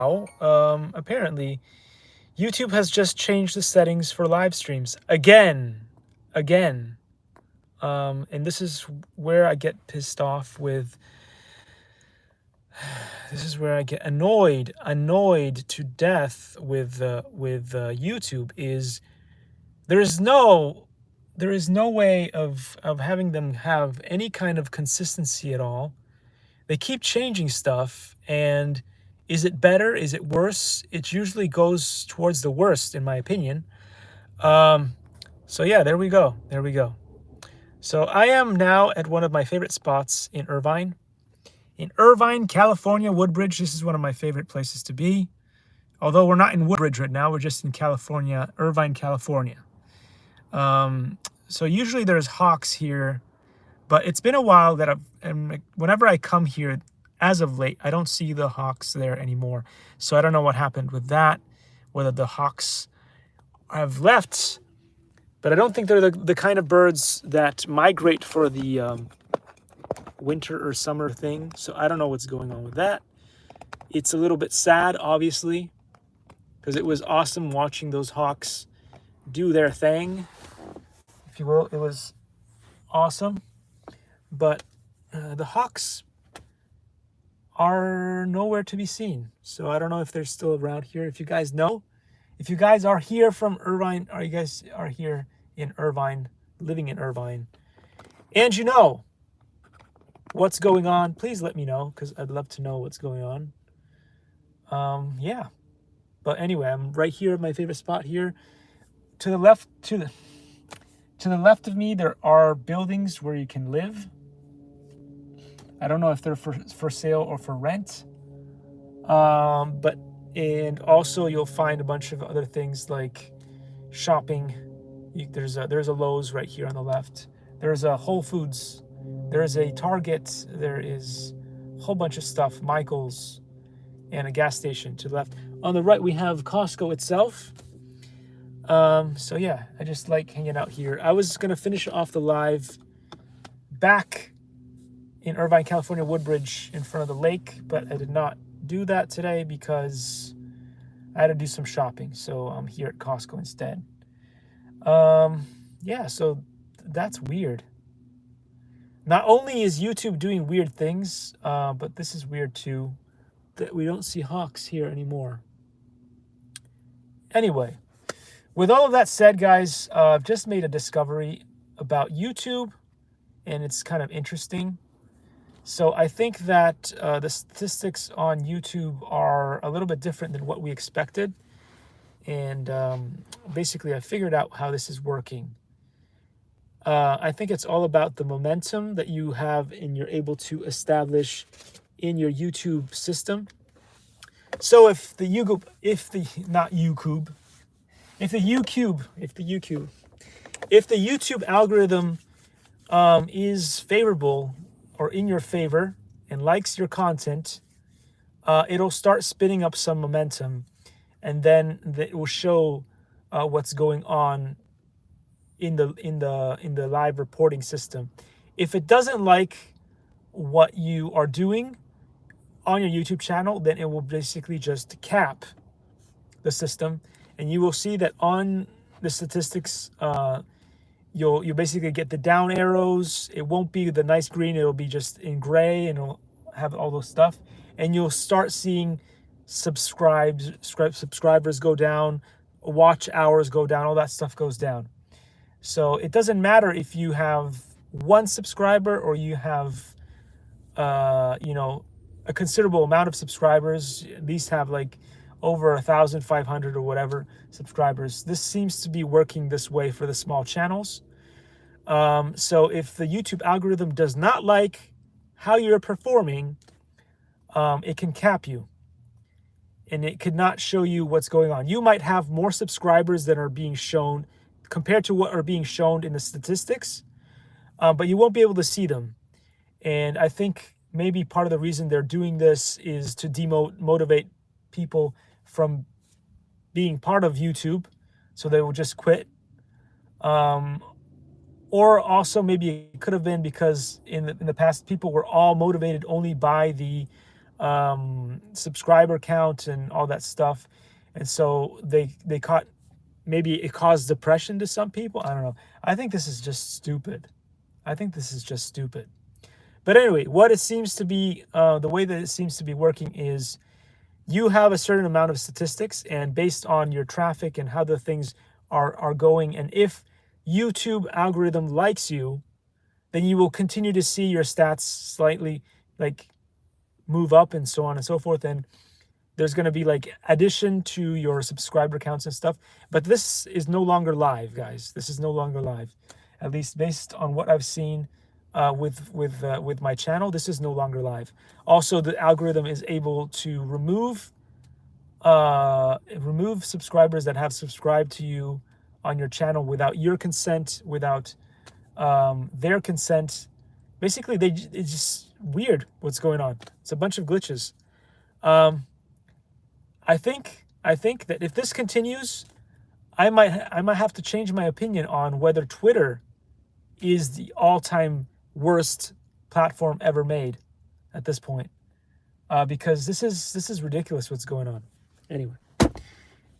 apparently YouTube has just changed the settings for live streams again. And this is where I get pissed off with. This is where I get annoyed to death with YouTube. Is there is no way of having them have any kind of consistency at all. They keep changing stuff, and is it better? Is it worse? It usually goes towards the worst, in my opinion. So yeah, there we go. So I am now at one of my favorite spots in Irvine. In Irvine, California, Woodbridge. This is one of my favorite places to be. Although we're not in Woodbridge right now, we're just in California, Irvine, California. So usually there's hawks here, but it's been a while that whenever I come here, as of late, I don't see the hawks there anymore. So I don't know what happened with that, whether the hawks have left, but I don't think they're the kind of birds that migrate for the winter or summer thing. So I don't know what's going on with that. It's a little bit sad, obviously, because it was awesome watching those hawks do their thing, if you will. It was awesome. But the hawks are nowhere to be seen. So I don't know if they're still around here. If you guys know, if you guys are here from Irvine, or you guys are here in Irvine, living in Irvine, and you know what's going on, please let me know, because I'd love to know what's going on. Yeah. But anyway, I'm right here at my favorite spot here. To the left of me, there are buildings where you can live. I don't know if they're for sale or for rent. And also you'll find a bunch of other things like shopping. There's a Lowe's right here on the left. There's a Whole Foods. There's a Target. There is a whole bunch of stuff, Michael's, and a gas station to the left. On the right, we have Costco itself. So yeah, I just like hanging out here. I was going to finish off the live back in Irvine, California, Woodbridge, in front of the lake, but I did not do that today because I had to do some shopping. So I'm here at Costco instead. Yeah, so that's weird. Not only is YouTube doing weird things, but this is weird too, that we don't see hawks here anymore. Anyway, with all of that said, guys, I've just made a discovery about YouTube, and it's kind of interesting. So I think that the statistics on YouTube are a little bit different than what we expected. And basically, I figured out how this is working. I think it's all about the momentum that you have and you're able to establish in your YouTube system. So if the YouTube algorithm is favorable or in your favor and likes your content, it'll start spinning up some momentum, and then it will show what's going on in the live reporting system. If it doesn't like what you are doing on your YouTube channel, then it will basically just cap the system, and you will see that on the statistics, you'll basically get the down arrows. It won't be the nice green, it'll be just in gray, and it'll have all those stuff, and you'll start seeing subscribers go down, watch hours go down, all that stuff goes down. So it doesn't matter if you have one subscriber or you have a considerable amount of subscribers. These have like over 1,500 or whatever subscribers. This seems to be working this way for the small channels. So if the YouTube algorithm does not like how you're performing, it can cap you, and it could not show you what's going on. You might have more subscribers than are being shown compared to what are being shown in the statistics, but you won't be able to see them. And I think maybe part of the reason they're doing this is to demotivate people from being part of YouTube, so they will just quit. Or also maybe it could have been because in the past, people were all motivated only by the subscriber count and all that stuff. And so they caught, maybe it caused depression to some people. I don't know. I think this is just stupid. I think this is just stupid. But anyway, what it seems to be, the way that it seems to be working is you have a certain amount of statistics, and based on your traffic and how the things are going, and if YouTube algorithm likes you, then you will continue to see your stats slightly like move up and so on and so forth. And there's going to be like addition to your subscriber counts and stuff. But this is no longer live, guys. This is no longer live, at least based on what I've seen with my channel. This is no longer live. Also, the algorithm is able to remove subscribers that have subscribed to you on your channel without your consent, without their consent. Basically, it's just weird what's going on. It's a bunch of glitches. I think that if this continues, I might have to change my opinion on whether Twitter is the all-time worst platform ever made at this point, because this is ridiculous what's going on.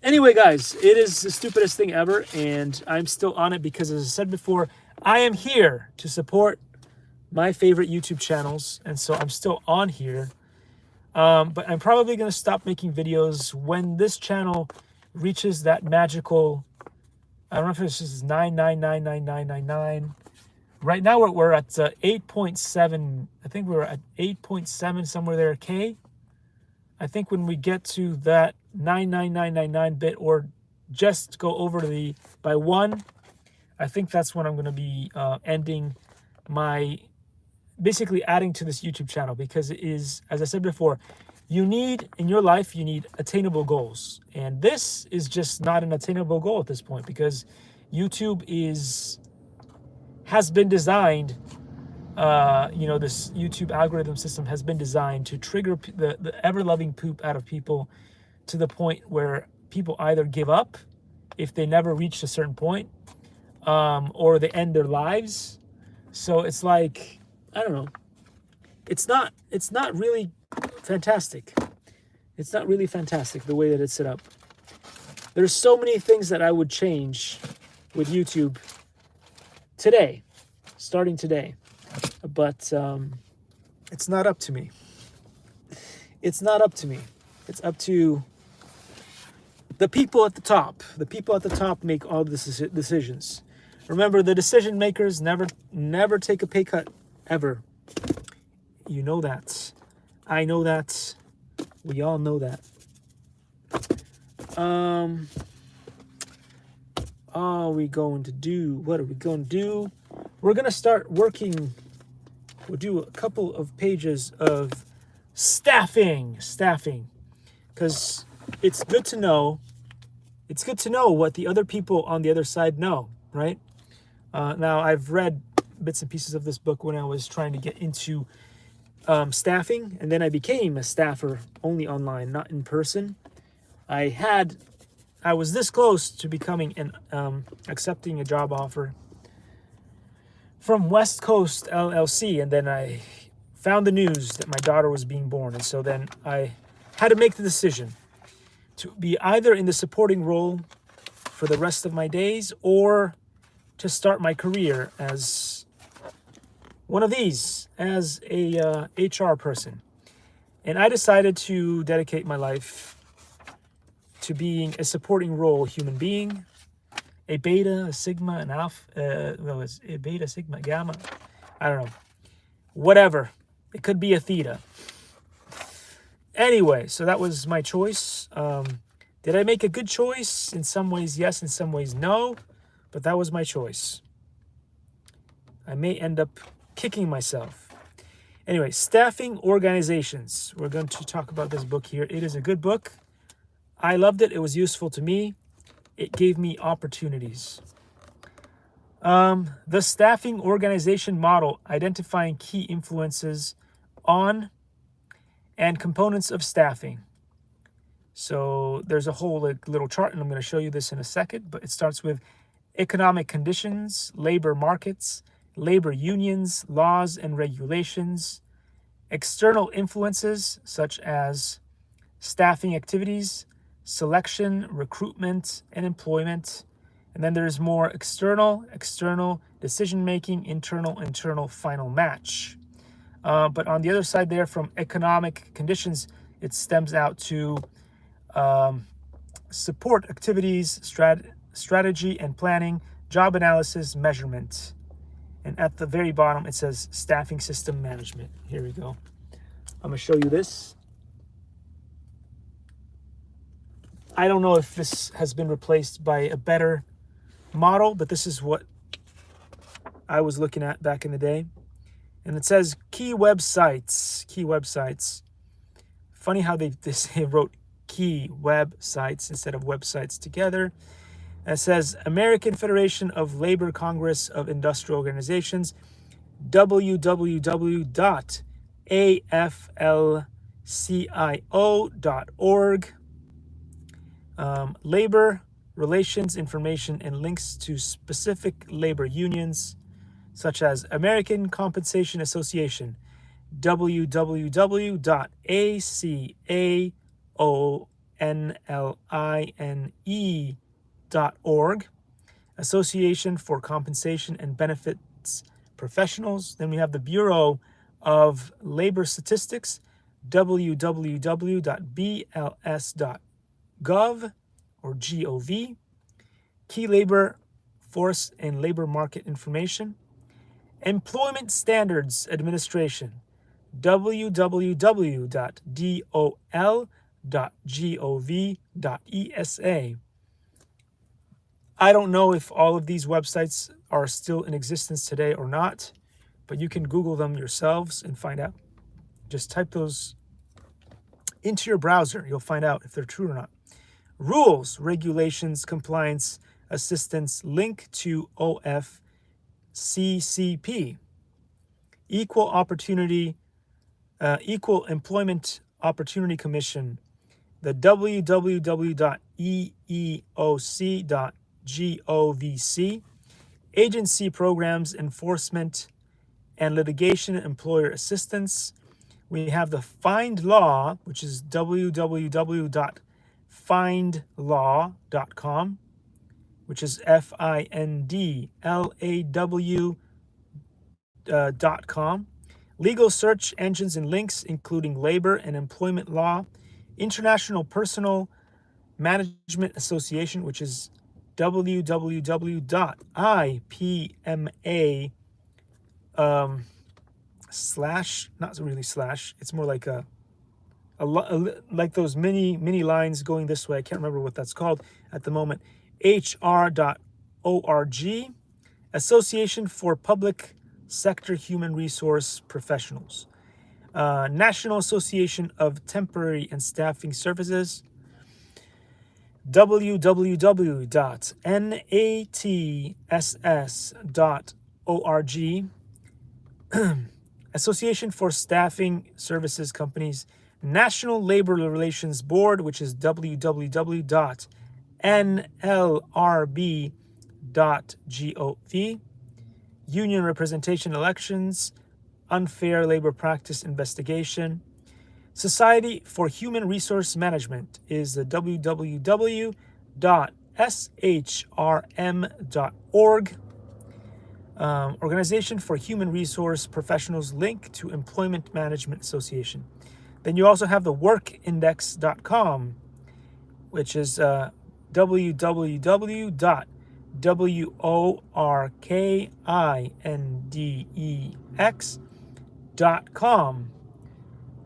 Anyway, guys, it is the stupidest thing ever, and I'm still on it because, as I said before, I am here to support my favorite YouTube channels, and so I'm still on here. But I'm probably going to stop making videos when this channel reaches that magical, I don't know if it's just 9999999. Right now we're at 8.7. I think we're at 8.7 somewhere there. K. I think when we get to that 99999 bit, or just go over to by 1, I think that's when I'm going to be ending my, basically adding to this YouTube channel, because it is, as I said before, you need, in your life, you need attainable goals. And this is just not an attainable goal at this point, because YouTube has been designed, this YouTube algorithm system has been designed to trigger the ever-loving poop out of people, to the point where people either give up if they never reach a certain point, or they end their lives. So it's like, I don't know. It's not really fantastic. It's not really fantastic the way that it's set up. There's so many things that I would change with YouTube today, starting today. But it's not up to me. It's not up to me. It's up to the people at the top. The people at the top make all the decisions. Remember, the decision makers never take a pay cut, ever. You know that. I know that. We all know that. Are we going to do? What are we going to do? We're going to start working. We'll do a couple of pages of staffing, because it's good to know. It's good to know what the other people on the other side know, right? Now, I've read bits and pieces of this book when I was trying to get into staffing, and then I became a staffer only online, not in person. I was this close to becoming accepting a job offer from West Coast LLC, and then I found the news that my daughter was being born, and so then I had to make the decision to be either in the supporting role for the rest of my days, or to start my career as one of these, as a HR person. And I decided to dedicate my life to being a supporting role human being, a beta, a sigma, an alpha, it's a beta, sigma, gamma, I don't know, whatever. It could be a theta. Anyway, so that was my choice. Did I make a good choice? In some ways, yes. In some ways, no. But that was my choice. I may end up kicking myself. Anyway, staffing organizations. We're going to talk about this book here. It is a good book. I loved it. It was useful to me. It gave me opportunities. The staffing organization model, identifying key influences on and components of staffing. So there's a whole little chart, and I'm going to show you this in a second, but it starts with economic conditions, labor markets, labor unions, laws and regulations, external influences such as staffing activities, selection, recruitment, and employment. And then there's more external decision-making, internal, final match. But on the other side there, from economic conditions, it stems out to support activities, strategy and planning, job analysis, measurement. And at the very bottom, it says staffing system management. Here we go. I'm going to show you this. I don't know if this has been replaced by a better model, but this is what I was looking at back in the day. And it says key websites. Funny how they wrote key websites instead of websites together. And it says American Federation of Labor Congress of Industrial Organizations, www.aflcio.org. Labor relations information and links to specific labor unions, such as American Compensation Association, www.acaonline.org, Association for Compensation and Benefits Professionals. Then we have the Bureau of Labor Statistics, www.bls.gov or GOV, Key Labor Force and Labor Market Information, Employment Standards Administration, www.dol.gov.esa. I don't know if all of these websites are still in existence today or not, but you can Google them yourselves and find out. Just type those into your browser. You'll find out if they're true or not. Rules, regulations, compliance, assistance, link to OFCCP. Equal Employment Opportunity Commission, the www.eeoc.govc, Agency Programs Enforcement and Litigation Employer Assistance. We have the Find Law, which is www.findlaw.com, which is FINDLAW.com. Legal search engines and links, including labor and employment law. International Personal Management Association, which is www.IPMA not really slash, it's more like like those mini lines going this way. I can't remember what that's called at the moment. hr.org, Association for Public Sector Human Resource Professionals, National Association of Temporary and Staffing Services, www.natss.org, Association for Staffing Services Companies, National Labor Relations Board, which is www.nlrb.gov, Union Representation Elections, Unfair Labor Practice Investigation. Society for Human Resource Management is the www.shrm.org. Organization for Human Resource Professionals, link to Employment Management Association. Then you also have the workindex.com, which is www.workindex.com.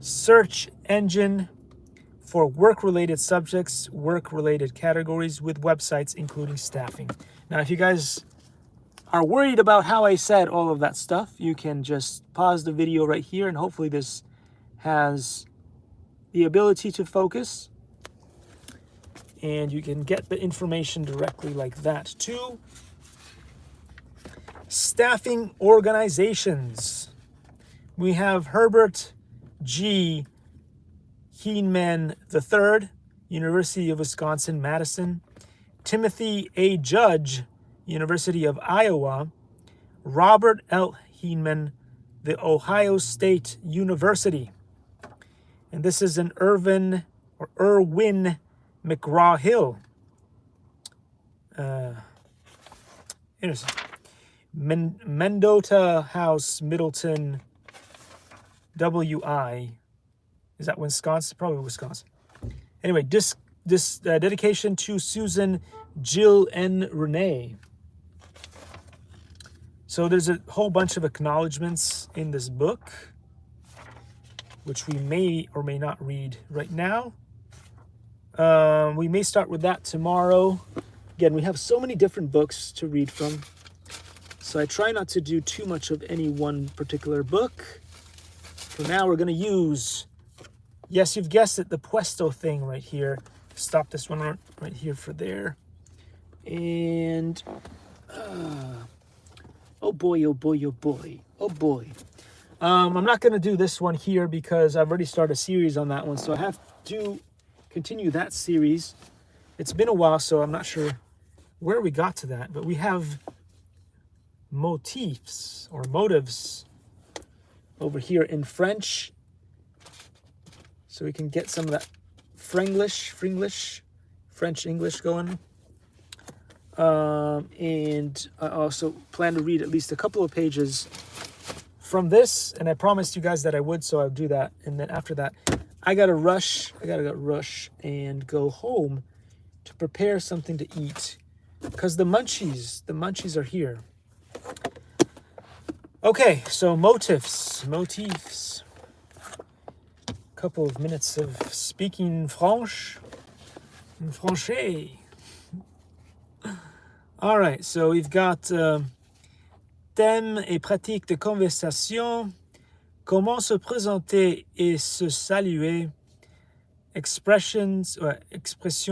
Search engine for work-related subjects, work-related categories with websites including staffing. Now, if you guys are worried about how I said all of that stuff, you can just pause the video right here, and hopefully this has the ability to focus and you can get the information directly like that too. Staffing organizations. We have Herbert G. Heinman III, University of Wisconsin-Madison. Timothy A. Judge, University of Iowa. Robert L. Heinman the Ohio State University. And this is an Irwin McGraw-Hill. Interesting. Mendota House, Middleton, WI. Is that Wisconsin? Probably Wisconsin. Anyway, this dedication to Susan, Jill, and Renee. So there's a whole bunch of acknowledgments in this book, which we may or may not read right now. We may start with that tomorrow. Again, we have so many different books to read from, so I try not to do too much of any one particular book. For now, we're going to use, yes, you've guessed it, the Puesto thing right here. Stop this one right here for there. And, oh boy, oh boy, oh boy, oh boy. I'm not going to do this one here because I've already started a series on that one, so I have to continue that series. It's been a while, so I'm not sure where we got to that, but we have motifs or motives over here in French, so we can get some of that French English going. And I also plan to read at least a couple of pages from this, and I promised you guys that I would, so I'll do that. And then after that, I gotta rush and go home to prepare something to eat, because the munchies are here. Okay, so motifs. Couple of minutes of speaking French in Francais. All right, so we've got thème et pratique de conversation, comment se présenter et se saluer, expressions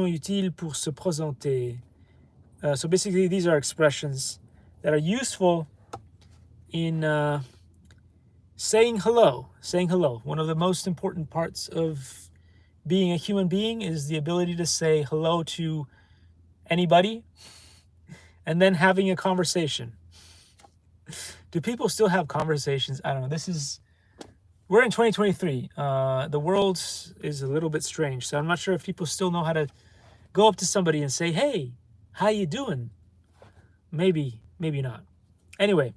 utiles pour se présenter. So basically, these are expressions that are useful in saying hello. One of the most important parts of being a human being is the ability to say hello to anybody and then having a conversation. Do people still have conversations? I don't know. We're in 2023. The world is a little bit strange, so I'm not sure if people still know how to go up to somebody and say, hey, how you doing? Maybe not. Anyway,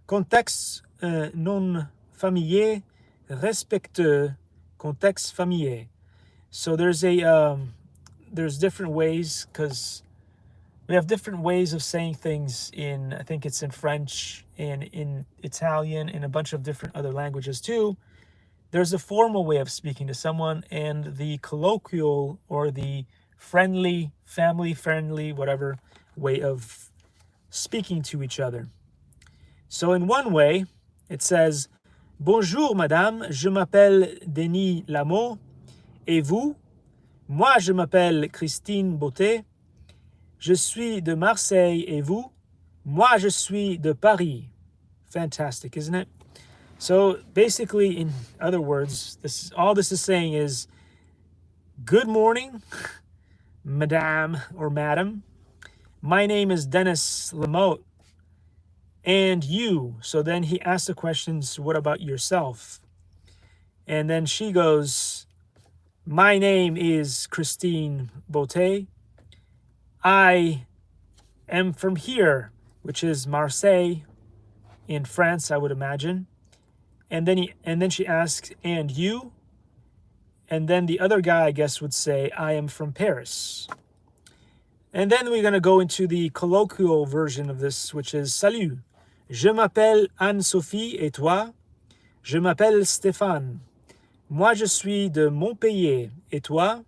contexte non familier, respectueux, contexte familier. So there's different ways, because we have different ways of saying things in, I think it's in French and in Italian and a bunch of different other languages too. There's a formal way of speaking to someone and the colloquial or the friendly, family-friendly, whatever way of speaking to each other. So in one way, it says, Bonjour madame, je m'appelle Denis Lameau, et vous? Moi je m'appelle Christine Beauté. Je suis de Marseille, et vous? Moi, je suis de Paris. Fantastic, isn't it? So basically, in other words, all this is saying is, good morning, madame or madam. My name is Dennis Lamotte, and you. So then he asks the questions, what about yourself? And then she goes, my name is Christine Beauté. I am from here, which is Marseille in France, I would imagine. And then she asks, and you? And then the other guy, I guess, would say, I am from Paris. And then we're going to go into the colloquial version of this, which is, Salut, je m'appelle Anne-Sophie, et toi? Je m'appelle Stéphane. Moi, je suis de Montpellier, et toi?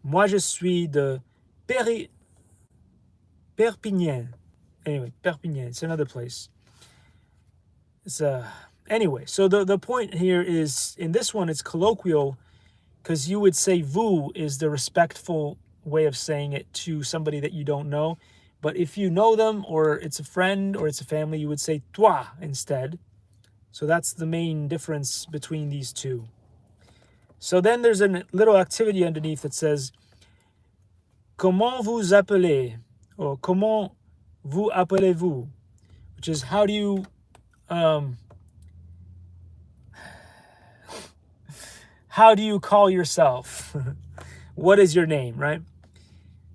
Moi, je suis de Perpignan. Anyway, Perpignan, it's another place. Anyway, so the point here is, in this one, it's colloquial, because you would say vous is the respectful way of saying it to somebody that you don't know. But if you know them, or it's a friend, or it's a family, you would say toi instead. So that's the main difference between these two. So then there's a little activity underneath that says, Comment vous appelez? Or comment vous appelez-vous? Which is, how do you how do you call yourself? What is your name, right?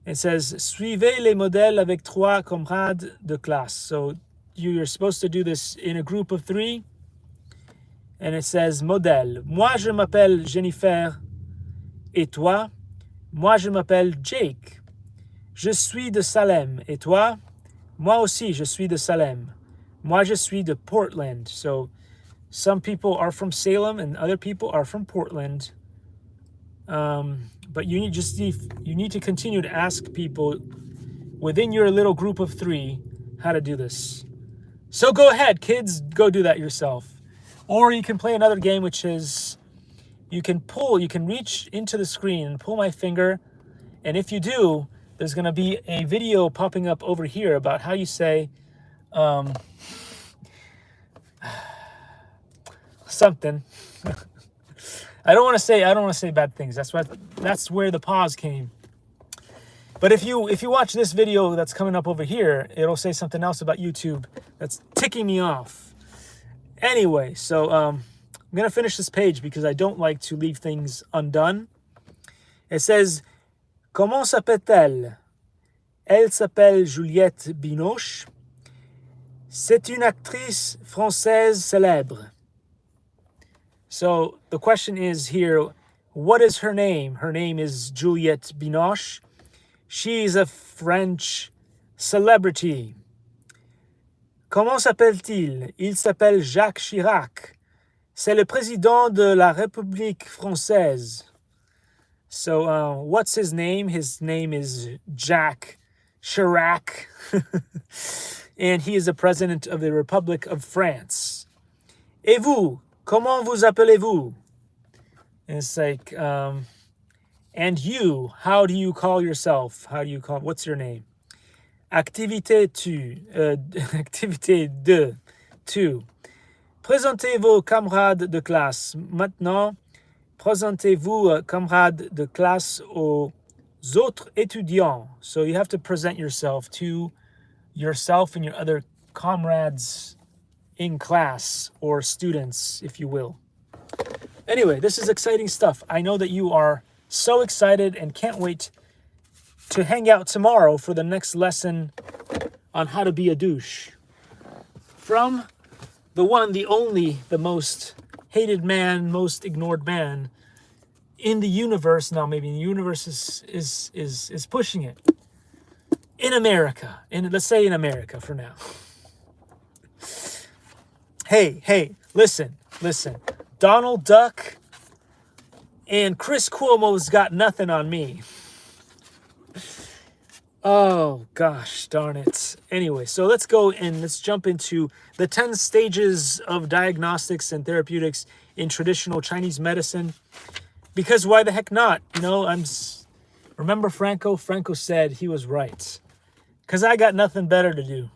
It says, suivez les modèles avec trois camarades de classe. So you're supposed to do this in a group of 3. And it says, modèle. Moi, je m'appelle Jennifer. Et toi? Moi, je m'appelle Jake. Je suis de Salem. Et toi? Moi aussi, je suis de Salem. Moi, je suis de Portland. So some people are from Salem and other people are from Portland. But you need to continue to ask people within your little group of 3 how to do this. So go ahead, kids, go do that yourself. Or you can play another game, which is you can reach into the screen and pull my finger. And if you do, there's going to be a video popping up over here about how you say something. I don't want to say bad things. That's where the pause came. But if you watch this video that's coming up over here, it'll say something else about YouTube that's ticking me off. Anyway, so I'm going to finish this page because I don't like to leave things undone. It says, comment s'appelle-t-elle? Elle s'appelle Juliette Binoche. C'est une actrice française célèbre. So the question is here, what is her name? Her name is Juliette Binoche. She's a French celebrity. Comment s'appelle-t-il? Il s'appelle Jacques Chirac. C'est le président de la République française. So what's his name? His name is Jacques Chirac. And he is the president of the Republic of France. Et vous? Comment vous appelez-vous? And it's like, and you, how do you call yourself? What's your name? Activité 2. Présentez vos camarades de classe. Maintenant, présentez-vous camarades de classe aux autres étudiants. So you have to present yourself to yourself and your other comrades in class, or students, if you will. Anyway, this is exciting stuff. I know that you are so excited and can't wait to hang out tomorrow for the next lesson on how to be a douche. From the one, the only, the most hated man, most ignored man in the universe. Now, maybe the universe is pushing it. In America. Let's say in America for now. Hey, listen. Donald Duck and Chris Cuomo's got nothing on me. Oh, gosh darn it. Anyway, so let's go and let's jump into the 10 stages of diagnostics and therapeutics in traditional Chinese medicine. Because why the heck not? You know, remember Franco? Franco said he was right. Because I got nothing better to do.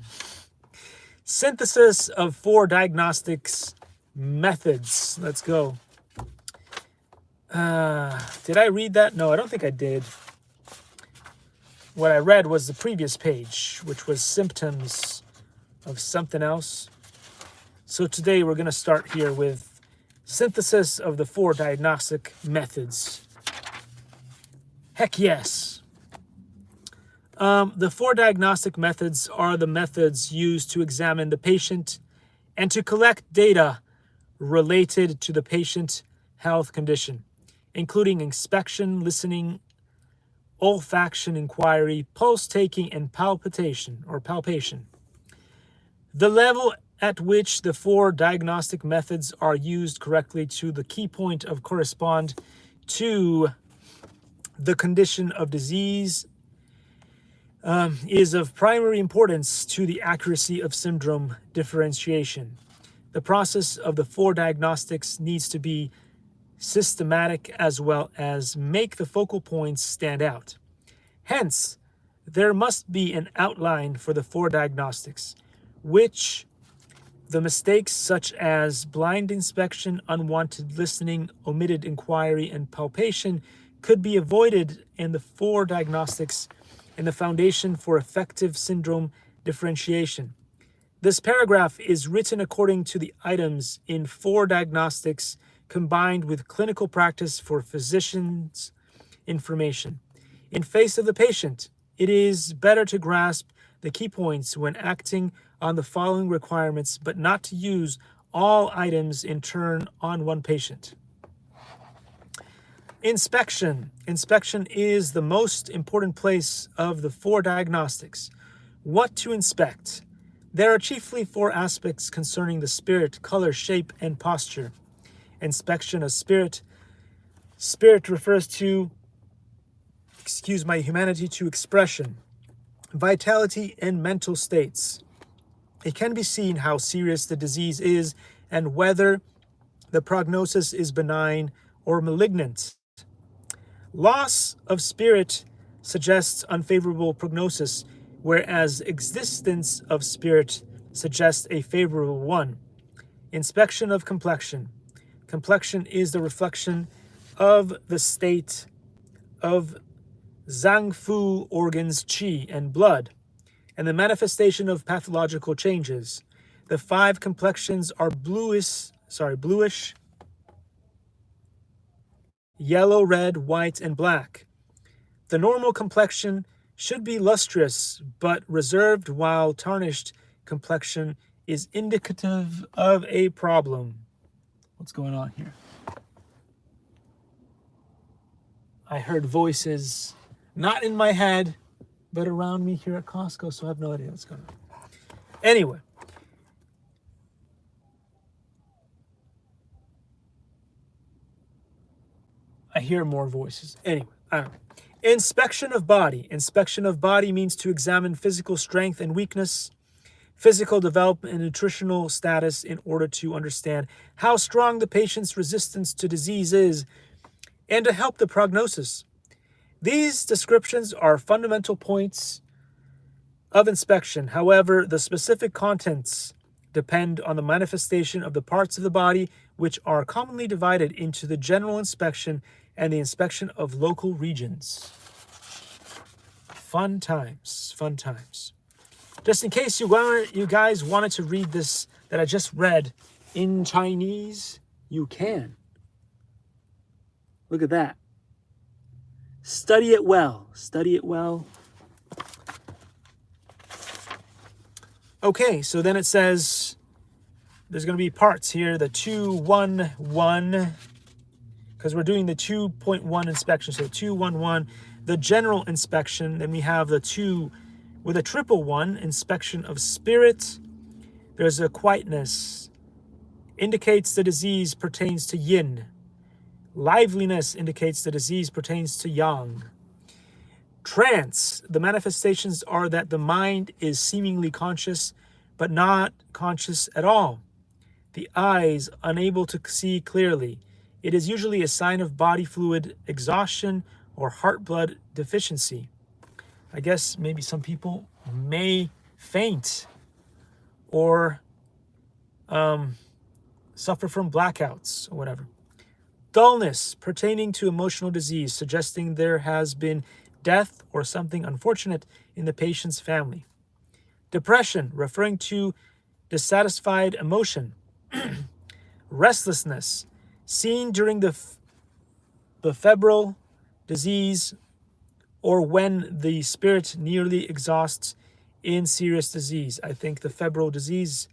Synthesis of 4 diagnostics methods. Let's go. Did I read that? No, I don't think I did. What I read was the previous page, which was symptoms of something else. So today we're going to start here with synthesis of the 4 diagnostic methods. Heck yes. The 4 diagnostic methods are the methods used to examine the patient and to collect data related to the patient health condition, including inspection, listening, olfaction inquiry, pulse taking, and palpation. The level at which the 4 diagnostic methods are used correctly to the key point of correspond to the condition of disease is of primary importance to the accuracy of syndrome differentiation. The process of the 4 diagnostics needs to be systematic as well as make the focal points stand out. Hence, there must be an outline for the 4 diagnostics, which the mistakes such as blind inspection, unwanted listening, omitted inquiry, and palpation could be avoided in the 4 diagnostics and the foundation for effective syndrome differentiation. This paragraph is written according to the items in 4 diagnostics combined with clinical practice for physicians' information. In face of the patient, it is better to grasp the key points when acting on the following requirements, but not to use all items in turn on one patient. Inspection. Inspection is the most important place of the 4 diagnostics. What to inspect? There are chiefly 4 aspects concerning the spirit: color, shape, and posture. Inspection of spirit. Spirit refers to, humanity, to expression, vitality, and mental states. It can be seen how serious the disease is and whether the prognosis is benign or malignant. Loss of spirit suggests unfavorable prognosis, whereas existence of spirit suggests a favorable one. Inspection of complexion. Complexion is the reflection of the state of Zhang-Fu organs, qi, and blood, and the manifestation of pathological changes. The 5 complexions are bluish, yellow, red, white, and black. The normal complexion should be lustrous but reserved, while tarnished complexion is indicative of a problem. What's going on here? I heard voices, not in my head, but around me here at Costco, so I have no idea what's going on. Anyway. I hear more voices. Anyway, I don't know. Inspection of body. Inspection of body means to examine physical strength and weakness, physical development, and nutritional status in order to understand how strong the patient's resistance to disease is and to help the prognosis. These descriptions are fundamental points of inspection. However, the specific contents depend on the manifestation of the parts of the body, which are commonly divided into the general inspection and the inspection of local regions. Fun times, fun times. Just in case you guys wanted to read this that I just read in Chinese, you can. Look at that. Study it well. Study it well. Okay, so then it says there's going to be parts here, the 211, because we're doing the 2.1 inspection. So 211, the general inspection. Then we have the 2 with a 111, inspection of spirit. There's a quietness, indicates the disease pertains to yin. Liveliness indicates the disease pertains to yang. Trance, the manifestations are that the mind is seemingly conscious, but not conscious at all. The eyes unable to see clearly. It is usually a sign of body fluid exhaustion or heart blood deficiency. I guess maybe some people may faint or suffer from blackouts or whatever. Dullness, pertaining to emotional disease, suggesting there has been death or something unfortunate in the patient's family. Depression, referring to dissatisfied emotion. Restlessness, seen during the febrile disease or when the spirit nearly exhausts in serious disease. I think the febrile disease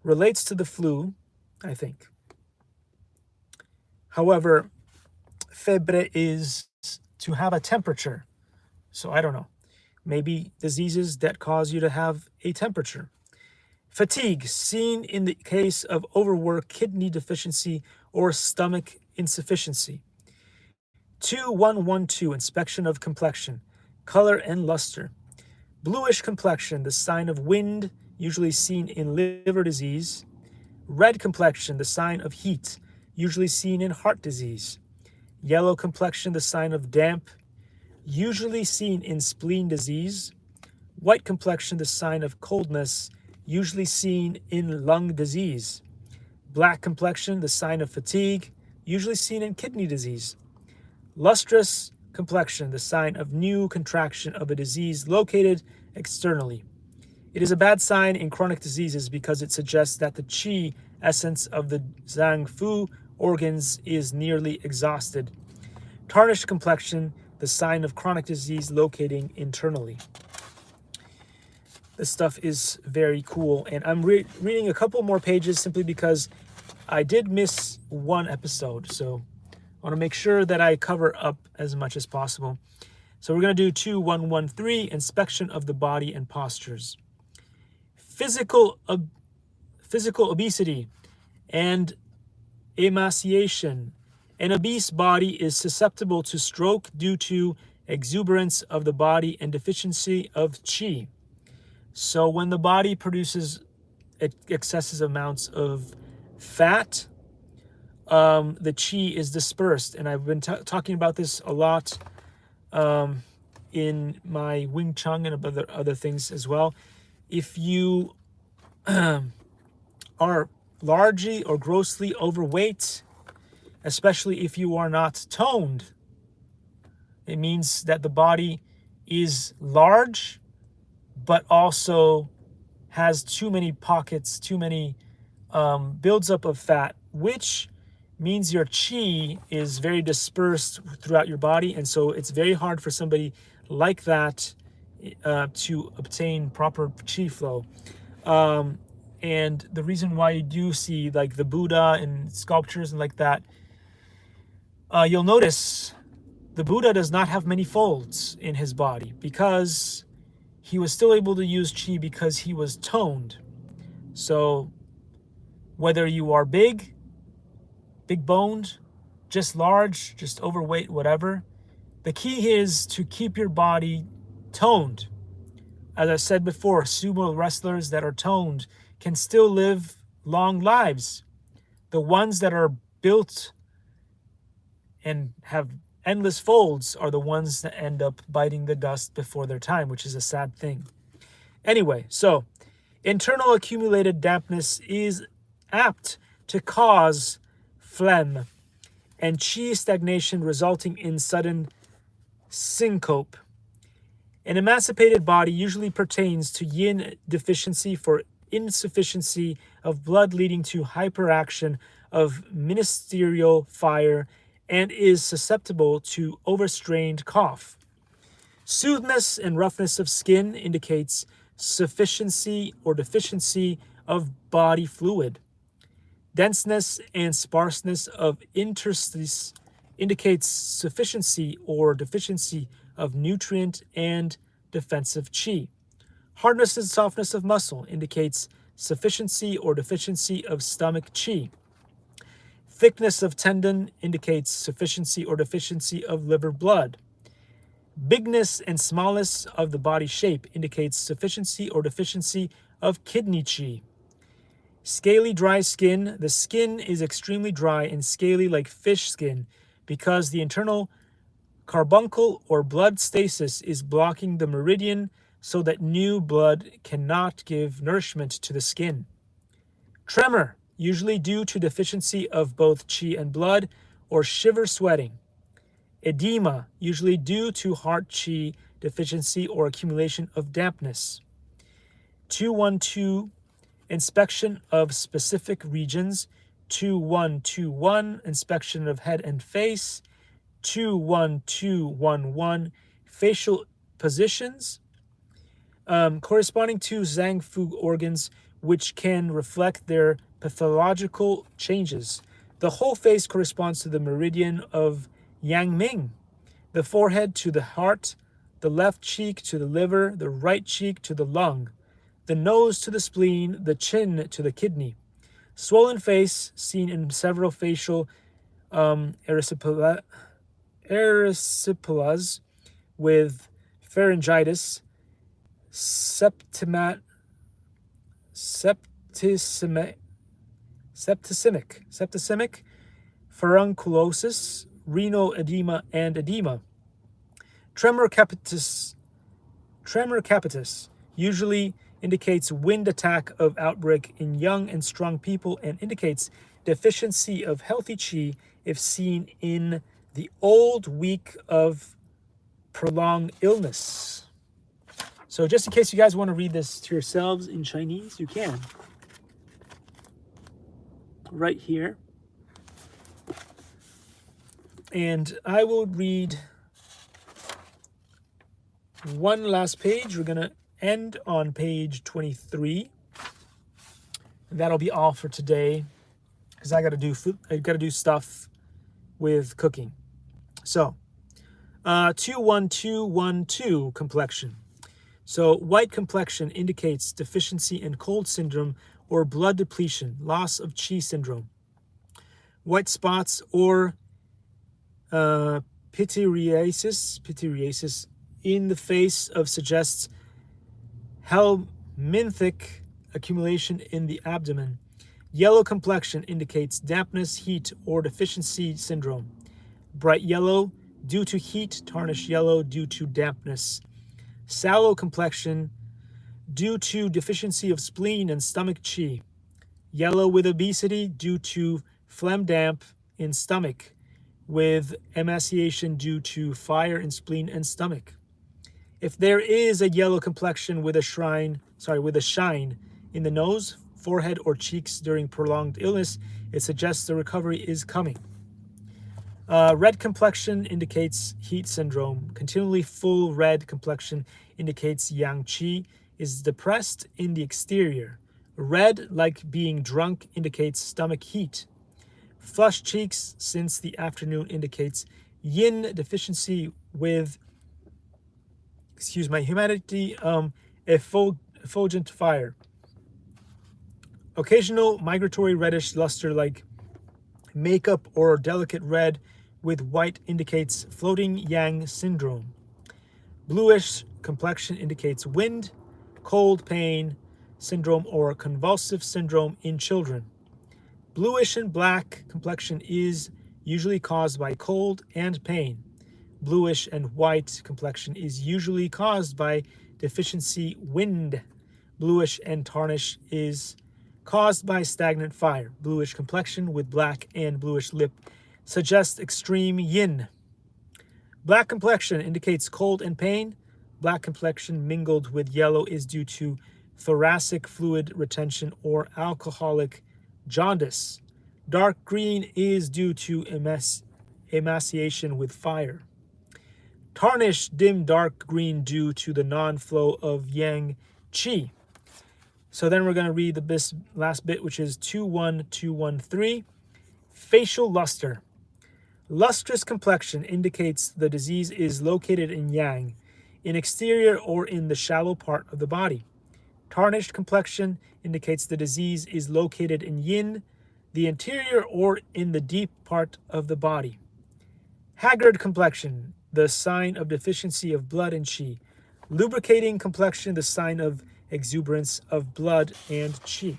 relates to the flu, I think. However, febre is to have a temperature. So I don't know. Maybe diseases that cause you to have a temperature. Fatigue, seen in the case of overwork, kidney deficiency, or stomach insufficiency. 2112, inspection of complexion, color and luster. Bluish complexion, the sign of wind, usually seen in liver disease. Red complexion, the sign of heat, usually seen in heart disease. Yellow complexion, the sign of damp, usually seen in spleen disease. White complexion, the sign of coldness, usually seen in lung disease. Black complexion, the sign of fatigue, usually seen in kidney disease. Lustrous complexion, the sign of new contraction of a disease located externally. It is a bad sign in chronic diseases because it suggests that the qi essence of the Zhang Fu organs is nearly exhausted. Tarnished complexion, the sign of chronic disease locating internally. This stuff is very cool, and I'm reading a couple more pages simply because I did miss one episode, so I want to make sure that I cover up as much as possible. So we're going to do 2113, inspection of the body and postures. Physical obesity and emaciation. An obese body is susceptible to stroke due to exuberance of the body and deficiency of qi. So when the body produces excessive amounts of fat, the qi is dispersed. And I've been talking about this a lot in my Wing Chun and other things as well. If you are largely or grossly overweight, especially if you are not toned, it means that the body is large, but also has too many pockets, too many builds up of fat, which means your qi is very dispersed throughout your body. And so it's very hard for somebody like that to obtain proper qi flow. And the reason why you do see like the Buddha and sculptures and like that, you'll notice the Buddha does not have many folds in his body because he was still able to use qi because he was toned. So whether you are big boned, just large, just overweight, whatever, the key is to keep your body toned. As I said before, sumo wrestlers that are toned can still live long lives. The ones that are built and have endless folds are the ones that end up biting the dust before their time, which is a sad thing. Anyway, so internal accumulated dampness is apt to cause phlegm and qi stagnation resulting in sudden syncope. An emancipated body usually pertains to yin deficiency for insufficiency of blood leading to hyperaction of ministerial fire and is susceptible to overstrained cough. Soothness and roughness of skin indicates sufficiency or deficiency of body fluid. Denseness and sparseness of interstice indicates sufficiency or deficiency of nutrient and defensive qi. Hardness and softness of muscle indicates sufficiency or deficiency of stomach qi. Thickness of tendon indicates sufficiency or deficiency of liver blood. Bigness and smallness of the body shape indicates sufficiency or deficiency of kidney qi. Scaly, dry skin. The skin is extremely dry and scaly like fish skin because the internal carbuncle or blood stasis is blocking the meridian so that new blood cannot give nourishment to the skin. Tremor, usually due to deficiency of both qi and blood or shiver sweating. Edema, usually due to heart qi deficiency or accumulation of dampness. 212, inspection of specific regions. 2121, inspection of head and face. 21211, facial positions corresponding to Zhang Fu organs, which can reflect their pathological changes. The whole face corresponds to the meridian of Yang Ming, the forehead to the heart, the left cheek to the liver, the right cheek to the lung, the nose to the spleen, the chin to the kidney. Swollen face, seen in several facial erysipelas with pharyngitis, septicemic, furunculosis, renal edema, and edema. Tremor capitis usually indicates wind attack of outbreak in young and strong people and indicates deficiency of healthy qi if seen in the old week of prolonged illness. So just in case you guys want to read this to yourselves in Chinese, you can. right here. And I will read one last page. We're going to end on page 23. And that'll be all for today, because I got to do stuff with cooking. So, 21212 complexion. So, white complexion indicates deficiency in cold syndrome or blood depletion, loss of Qi syndrome. White spots or pityriasis in the face of suggests helminthic accumulation in the abdomen. Yellow complexion indicates dampness, heat, or deficiency syndrome. Bright yellow due to heat, tarnished yellow due to dampness. Sallow complexion due to deficiency of spleen and stomach qi. Yellow with obesity due to phlegm damp in stomach, with emaciation due to fire in spleen and stomach. If there is a yellow complexion with a shine in the nose, forehead, or cheeks during prolonged illness, it suggests the recovery is coming. Red complexion indicates heat syndrome. Continually full red complexion indicates yang qi is depressed in the exterior. Red, like being drunk, indicates stomach heat. Flushed cheeks since the afternoon indicates yin deficiency with, humanity, effulgent fire. Occasional migratory reddish luster like makeup or delicate red with white indicates floating yang syndrome. Bluish complexion indicates wind, cold pain syndrome, or convulsive syndrome in children. Bluish and black complexion is usually caused by cold and pain. Bluish and white complexion is usually caused by deficiency wind. Bluish and tarnish is caused by stagnant fire. Bluish complexion with black and bluish lip suggests extreme yin. Black complexion indicates cold and pain. Black complexion mingled with yellow is due to thoracic fluid retention or alcoholic jaundice. Dark green is due to emaciation with fire. Tarnish dim dark green due to the non-flow of yang qi. So then we're going to read this last bit, which is 21213. Facial luster. Lustrous complexion indicates the disease is located in yang, in exterior or in the shallow part of the body. Tarnished complexion indicates the disease is located in yin, the interior, or in the deep part of the body. Haggard complexion, the sign of deficiency of blood and qi. Lubricating complexion, the sign of exuberance of blood and qi.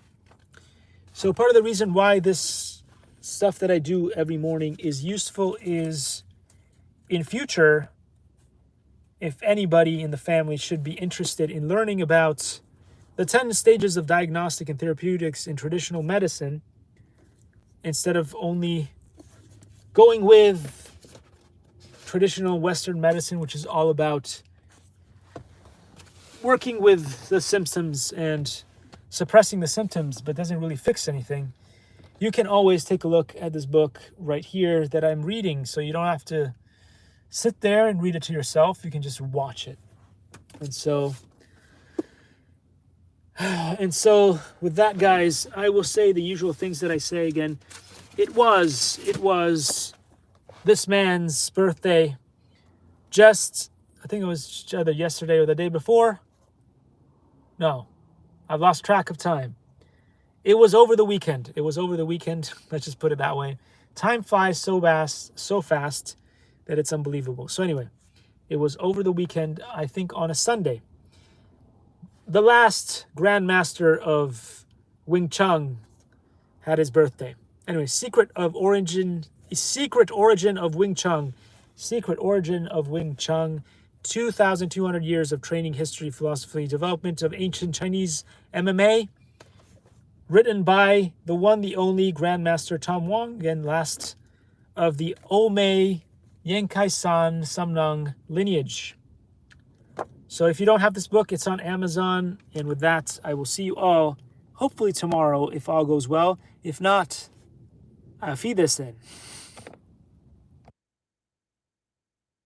So part of the reason why this stuff that I do every morning is useful is in future, if anybody in the family should be interested in learning about the 10 stages of diagnostic and therapeutics in traditional medicine, instead of only going with traditional Western medicine, which is all about working with the symptoms and suppressing the symptoms, but doesn't really fix anything, you can always take a look at this book right here that I'm reading. So you don't have to sit there and read it to yourself. You can just watch it. And so with that, guys, I will say the usual things that I say again. It was this man's birthday. Just, I think it was either yesterday or the day before. No, I've lost track of time. It was over the weekend. Let's just put it that way. Time flies so fast that it's unbelievable. So anyway, it was over the weekend, I think on a Sunday. The last Grandmaster of Wing Chun had his birthday. Anyway, secret origin of Wing Chun. 2,200 years of training, history, philosophy, development of ancient Chinese MMA. Written by the one, the only Grandmaster Tom Wong. Again, last of the Omei Yankai-san Samnung lineage. So if you don't have this book, it's on Amazon. And with that, I will see you all hopefully tomorrow if all goes well. If not, Feed this in.